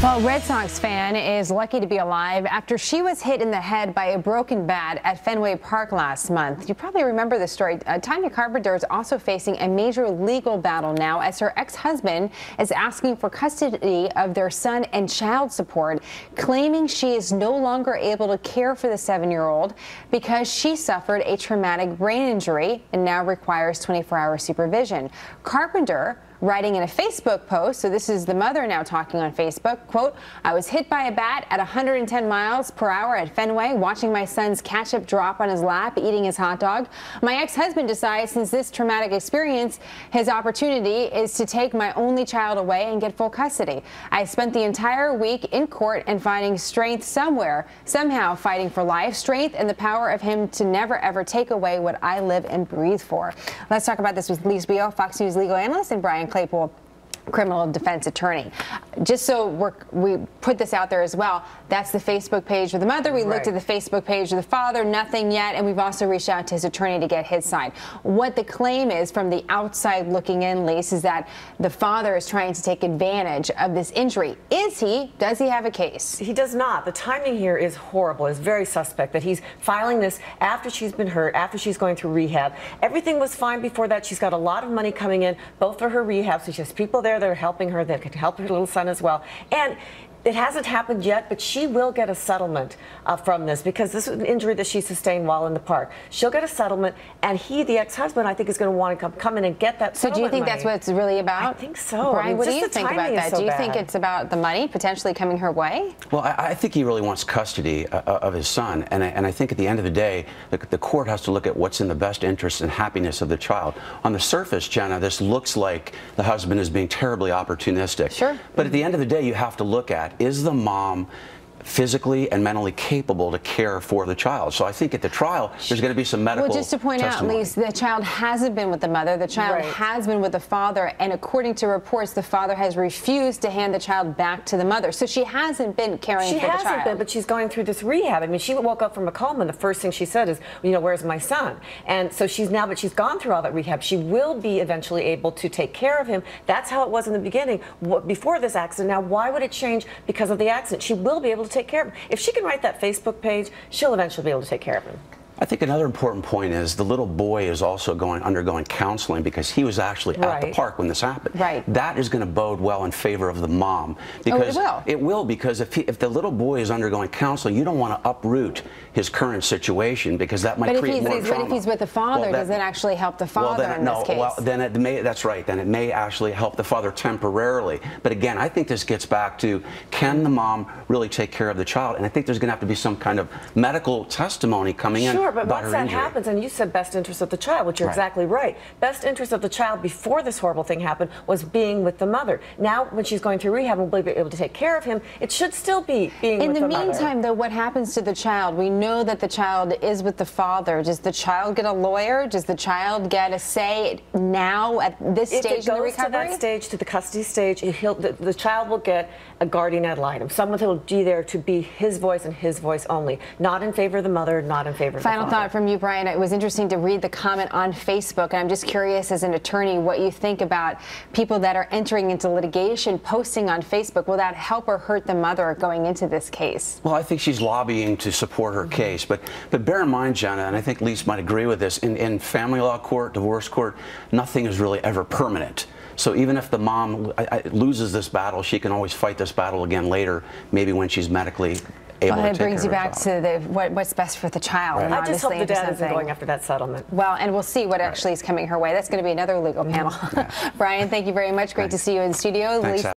Well, Red Sox fan is lucky to be alive after she was hit in the head by a broken bat at Fenway Park last month. You probably remember the story. Tanya Carpenter is also facing a major legal battle now as her ex-husband is asking for custody of their son and child support, claiming she is no longer able to care for the 7-year-old because she suffered a traumatic brain injury and now requires 24-hour supervision. Carpenter, writing in a Facebook post, so this is the mother now talking on Facebook, quote, "I was hit by a bat at 110 miles per hour at Fenway, watching my son's ketchup drop on his lap, eating his hot dog. My ex-husband decides since this traumatic experience, his opportunity is to take my only child away and get full custody. I spent the entire week in court and finding strength somewhere, somehow fighting for life, strength and the power of him to never ever take away what I live and breathe for." Let's talk about this with Lise Beal, Fox News legal analyst, and Brian Claypool, criminal defense attorney. Just so we put this out there as well, that's the Facebook page of the mother. We looked at the Facebook page of the father, nothing yet, and we've also reached out to his attorney to get his side. What the claim is from the outside looking in, Lise, is that the father is trying to take advantage of this injury. Is he? Does he have a case? He does not. The timing here is horrible. It's very suspect that he's filing this after she's been hurt, after she's going through rehab. Everything was fine before that. She's got a lot of money coming in, both for her rehab, so she has people there that are helping her, that can help her little son as well. And it hasn't happened yet, but she will get a settlement from this because this is an injury that she sustained while in the park. She'll get a settlement, and he, the ex-husband, I think is going to want to come in and get that settlement. So do you think money. That's what it's really about? I think so. Brian, I mean, what do you think about that? Do you think it's about the money potentially coming her way? Well, I think he really wants custody of his son, and I think at the end of the day, the court has to look at what's in the best interest and happiness of the child. On the surface, Jenna, this looks like the husband is being terribly opportunistic. Sure. But at the end of the day, you have to look at, is the mom physically and mentally capable to care for the child? So I think at the trial, there's going to be some medical Well, just to point testimony. out, Lise, the child hasn't been with the mother. The child has been with the father, and according to reports, the father has refused to hand the child back to the mother. So she hasn't been caring for the child. She hasn't been, but she's going through this rehab. I mean, she woke up from a coma, and the first thing she said is, you know, where's my son? And so she's now, but she's gone through all that rehab. She will be eventually able to take care of him. That's how it was in the beginning, before this accident. Now, why would it change because of the accident? She will be able to take care of him. If she can write that Facebook page, she'll eventually be able to take care of him. I think another important point is the little boy is also undergoing counseling because he was actually at the park when this happened. That is going to bode well in favor of the mom. Because it will, because if the little boy is undergoing counseling, you don't want to uproot his current situation because that might create more trauma. But if he's with the father, does it actually help the father in this case? Well, then it may, that's right, then it may actually help the father temporarily. But again, I think this gets back to, can the mom really take care of the child? And I think there's going to have to be some kind of medical testimony coming in. But once that happens, and you said best interest of the child, which you're exactly right. Best interest of the child before this horrible thing happened was being with the mother. Now, when she's going through rehab and will be able to take care of him, it should still be being with the mother. In the meantime, though, what happens to the child? We know that the child is with the father. Does the child get a lawyer? Does the child get a say now at this stage in the recovery? If it goes to that stage, to the custody stage, the child will get a guardian ad litem, someone who will be there to be his voice and his voice only, not in favor of the mother, not in favor of the father. Final thought from you, Brian. It was interesting to read the comment on Facebook, and I'm just curious as an attorney what you think about people that are entering into litigation, posting on Facebook. Will that help or hurt the mother going into this case? Well, I think she's lobbying to support her case, but bear in mind, Jenna, and I think Lise might agree with this, in family law court, divorce court, nothing is really ever permanent. So even if the mom loses this battle, she can always fight this battle again later, maybe when she's medically able to take care of her child. It brings you back to what's best for the child. And I just hope the dad isn't going after that settlement. Well, and we'll see what actually is coming her way. That's going to be another legal panel. Brian, thank you very much. Great to see you in studio.